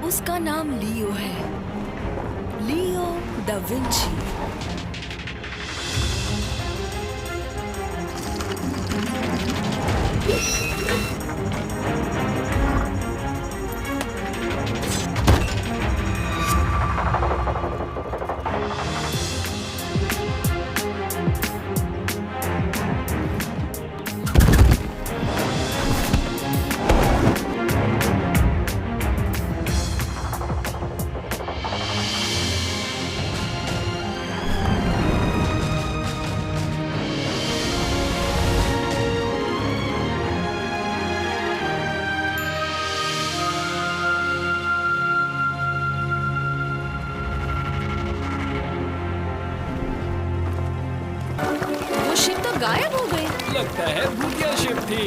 उसका नाम लियो है, लियो दा विंची। गायब हो गए। लगता है भूतिया शिप थी।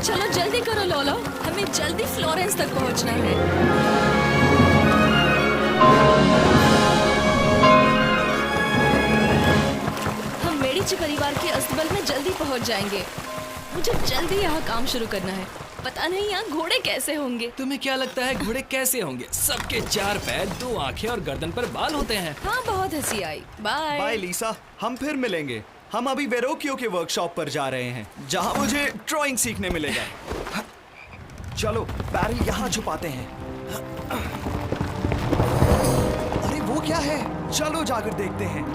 चलो जल्दी करो लोलो, हमें जल्दी फ्लोरेंस तक पहुंचना है। हम मेडिची परिवार के अस्तबल में जल्दी पहुंच जाएंगे। मुझे जल्दी यहाँ काम शुरू करना है। पता नहीं यहाँ घोड़े कैसे होंगे। तुम्हें क्या लगता है घोड़े कैसे होंगे? सबके 4 पैर, 2 आंखें और गर्दन पर बाल होते हैं। हाँ, बहुत हंसी आई। बाय बाय लीसा, हम फिर मिलेंगे। हम अभी वेरोकियो के वर्कशॉप पर जा रहे हैं, जहाँ मुझे ड्राइंग सीखने मिलेगा। चलो बैरल यहाँ छुपाते हैं। अरे वो क्या है? चलो जाकर देखते हैं।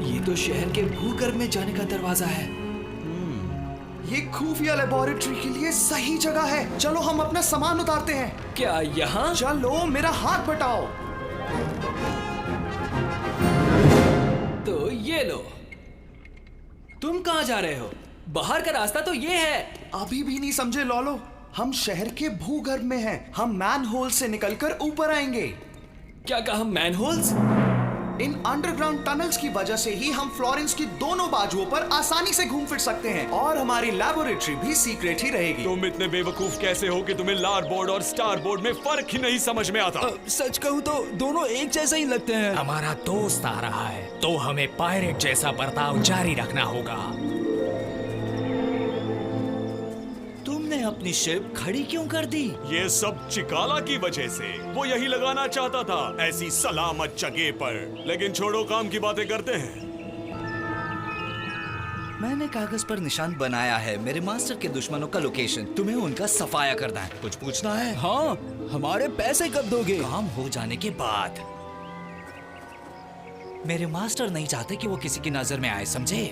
ये तो शहर के भूगर्भ में जाने का दरवाजा है। ये खुफिया लेबोरेटरी के लिए सही जगह है। चलो हम अपना सामान उतारते हैं। क्या यहाँ? चलो मेरा हाथ बटाओ। तो ये लो। तुम कहाँ जा रहे हो? बाहर का रास्ता तो ये है। अभी भी नहीं समझे लोलो? हम शहर के भूगर्भ में हैं। हम मैनहोल से निकलकर ऊपर आएंगे। क्या कहा? मैनहोल्स? इन अंडरग्राउंड टनल्स की वजह से ही हम फ्लोरेंस की दोनों बाजुओं पर आसानी से घूम फिर सकते हैं, और हमारी लैबोरेटरी भी सीक्रेट ही रहेगी। तुम इतने बेवकूफ कैसे हो कि तुम्हें लार बोर्ड और स्टार बोर्ड में फर्क ही नहीं समझ में आता? सच कहूँ तो दोनों एक जैसे ही लगते हैं। हमारा दोस्त आ रहा है, तो हमें पायरेट जैसा बर्ताव जारी रखना होगा। तुमने अपनी शिप खड़ी क्यों कर दी? ये सब चिकाला की वजह से। वो यही लगाना चाहता था, ऐसी सलामत जगह पर। लेकिन छोड़ो, काम की बातें करते हैं। मैंने कागज पर निशान बनाया है, मेरे मास्टर के दुश्मनों का लोकेशन। तुम्हें उनका सफाया करना है। कुछ पूछना है? हाँ, हमारे पैसे कब दोगे? काम हो जाने के बाद। मेरे मास्टर नहीं चाहते कि वो किसी की नजर में आए, समझे?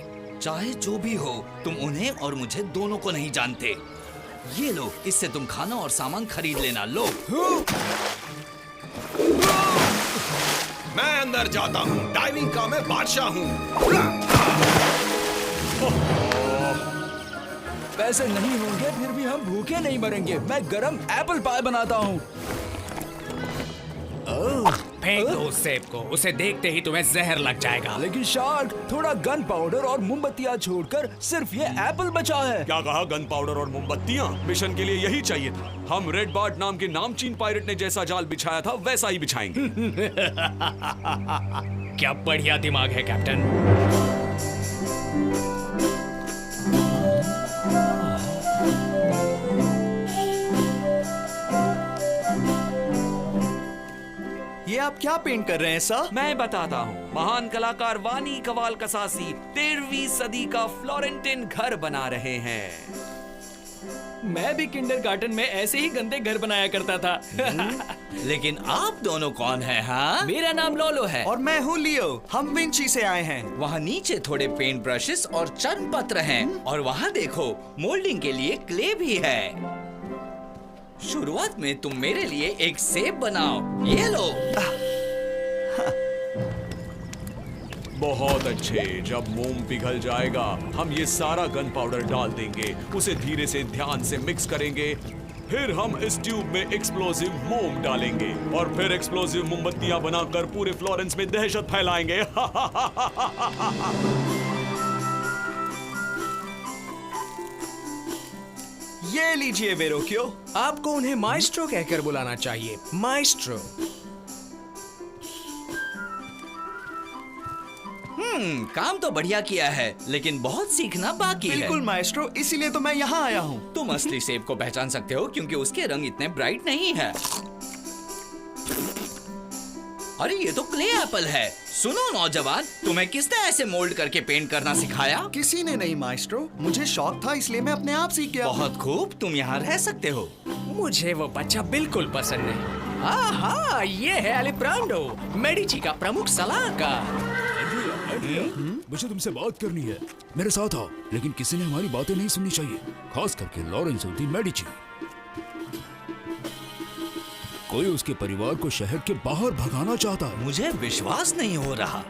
चाहे जो भी हो, तुम उन्हें और मुझे दोनों को नहीं जानते। ये लो, इससे तुम खाना और सामान खरीद लेना। लो। मैं अंदर जाता हूँ, डाइविंग का मैं बादशाह हूँ। पैसे नहीं होंगे फिर भी हम भूखे नहीं मरेंगे। मैं गरम एप्पल पाई बनाता हूँ। फेंक दो उस सेब को, उसे देखते ही तुम्हें जहर लग जाएगा। लेकिन शार्क, थोड़ा गन पाउडर और मोमबत्तियाँ छोड़कर सिर्फ ये एप्पल बचा है। क्या कहा? गन पाउडर और मोमबत्तियाँ? मिशन के लिए यही चाहिए था। हम रेड बार्ट नाम के नामचीन पायरेट ने जैसा जाल बिछाया था वैसा ही बिछाएंगे। क्या बढ़िया दिमाग है कैप्टन। ये आप क्या पेंट कर रहे हैं सर? मैं बताता हूँ। महान कलाकार वानी कवाल कसासी 13वीं सदी का फ्लोरेंटिन घर बना रहे हैं। मैं भी किंडरगार्टन में ऐसे ही गंदे घर बनाया करता था। लेकिन आप दोनों कौन हैं? हाँ, मेरा नाम लोलो है। और मैं हूँ लियो। हम विंची से आए हैं। वहाँ नीचे थोड़े पेंट ब्रशेस और चर्म पत्र हैं, और वहाँ देखो मोल्डिंग के लिए क्ले भी है। शुरुआत में तुम मेरे लिए एक सेब बनाओ। ये लो। बहुत अच्छे। जब मोम पिघल जाएगा, हम ये सारा गन पाउडर डाल देंगे, उसे धीरे से ध्यान से मिक्स करेंगे। फिर हम इस ट्यूब में एक्सप्लोसिव मोम डालेंगे, और फिर एक्सप्लोसिव मोमबत्तियां बनाकर पूरे फ्लोरेंस में दहशत फैलाएंगे। ये लीजिए वेरोकियो। आपको उन्हें माइस्ट्रो कहकर बुलाना चाहिए। माइस्ट्रो। काम तो बढ़िया किया है, लेकिन बहुत सीखना बाकी है। बिल्कुल माएस्ट्रो, इसीलिए तो मैं यहाँ आया हूँ। तुम असली सेब को पहचान सकते हो क्योंकि उसके रंग इतने ब्राइट नहीं है। अरे ये तो क्ले एप्पल है। सुनो नौजवान, तुम्हें किसने ऐसे मोल्ड करके पेंट करना सिखाया? किसी ने नहीं माएस्ट्रो, मुझे शौक था इसलिए मैं अपने आप सीख गया। बहुत खूब, तुम यहाँ रह सकते हो। मुझे वो बच्चा बिल्कुल पसंद नहीं। हाँ, ये है एलिप्रांडो, मेडिची का प्रमुख सलाहकार। मुझे तुमसे बात करनी है। मेरे साथ आओ। लेकिन किसी ने हमारी बातें नहीं सुननी चाहिए, खास करके लॉरेंसो दी मेडिची। कोई उसके परिवार को शहर के बाहर भगाना चाहता है। मुझे विश्वास नहीं हो रहा।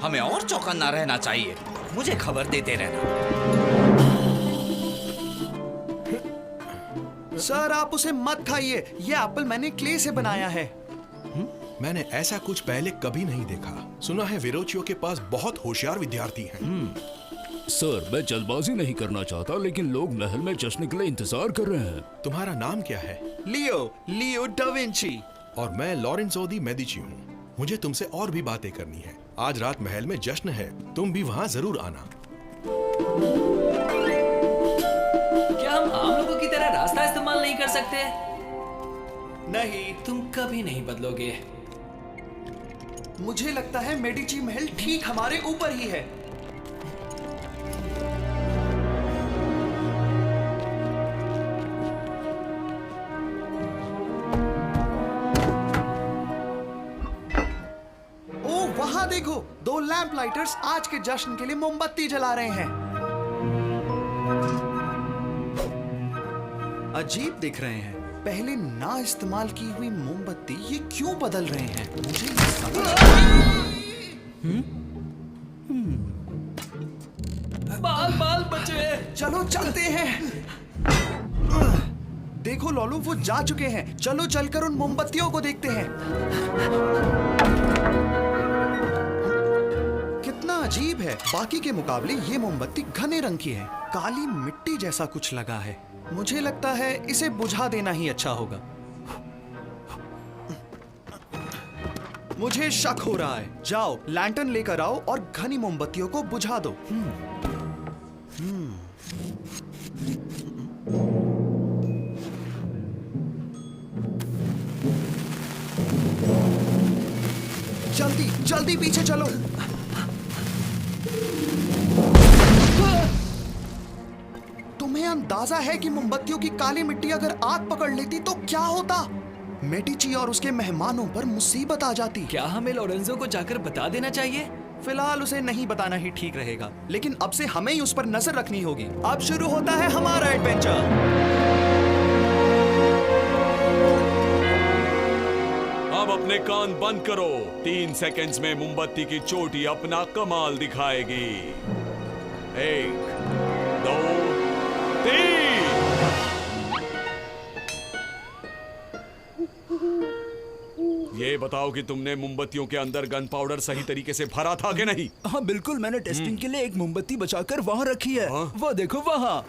हमें और चौकन्ना रहना चाहिए। मुझे खबर देते रहना। सर आप उसे मत खाइए, ये एप्पल मैंने क्ले से बनाया है। मैंने ऐसा कुछ पहले कभी नहीं देखा। सुना है वेरोचियो के पास बहुत होशियार विद्यार्थी हैं। सर मैं जल्दबाजी नहीं करना चाहता, लेकिन लोग महल में जश्न के लिए इंतजार कर रहे हैं। तुम्हारा नाम क्या है? लियो डा विंची। और मैं लॉरेंसो दी मेडिची हूँ। मुझे तुमसे और भी बातें करनी है। आज रात महल में जश्न है, तुम भी वहाँ जरूर आना। क्या हम आम लोगों की तरह रास्ता इस्तेमाल नहीं कर सकते? नहीं, तुम कभी नहीं बदलोगे। मुझे लगता है मेडिची महल ठीक हमारे ऊपर ही है। ओ वहां देखो, 2 लैंप लाइटर्स आज के जश्न के लिए मोमबत्ती जला रहे हैं। अजीब दिख रहे हैं। पहले ना इस्तेमाल की हुई मोमबत्ती ये क्यों बदल रहे हैं? मुझे ये बाल बाल बचे। चलो चलते हैं। देखो लॉलू, वो जा चुके हैं। चलो चलकर उन मोमबत्तियों को देखते हैं। कितना अजीब है, बाकी के मुकाबले ये मोमबत्ती घने रंग की है। काली मिट्टी जैसा कुछ लगा है। मुझे लगता है इसे बुझा देना ही अच्छा होगा। मुझे शक हो रहा है। जाओ लैंटर्न लेकर आओ और घनी मोमबत्तियों को बुझा दो। जल्दी जल्दी पीछे चलो। तुम्हें अंदाजा है कि मोमबत्तियों की काली मिट्टी अगर आग पकड़ लेती तो क्या होता? मेडिची और उसके मेहमानों पर मुसीबत आ जाती। क्या हमें लोरेंजो को जाकर बता देना चाहिए? फिलहाल उसे नहीं बताना ही ठीक रहेगा, लेकिन अब से हमें ही उस पर नजर रखनी होगी। अब शुरू होता है हमारा एडवेंचर। अब अपने कान बंद करो। 3 सेकंड्स में मोमबत्ती की चोटी अपना कमाल दिखाएगी। 1, 2, 3। ये बताओ कि तुमने मोमबत्तियों के अंदर गन पाउडर सही तरीके से भरा था कि नहीं? हाँ बिल्कुल, मैंने टेस्टिंग के लिए एक मोमबत्ती बचाकर वहाँ रखी है। वो देखो वहाँ।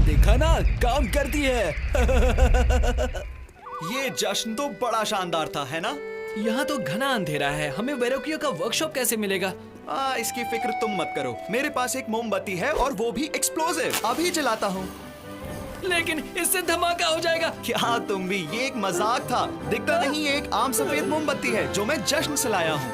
देखा ना, काम करती है। ये जश्न तो बड़ा शानदार था, है ना? यहाँ तो घना अंधेरा है। हमें वेरोकियो का वर्कशॉप कैसे मिलेगा? इसकी फिक्र तुम मत करो। मेरे पास एक मोमबत्ती है और वो भी एक्सप्लोसिव। अभी जलाता हूँ। लेकिन इससे धमाका हो जाएगा। क्या तुम भी? ये एक मजाक था। दिखता नहीं, ये एक आम सफेद मोमबत्ती है जो मैं जश्न से लाया हूँ।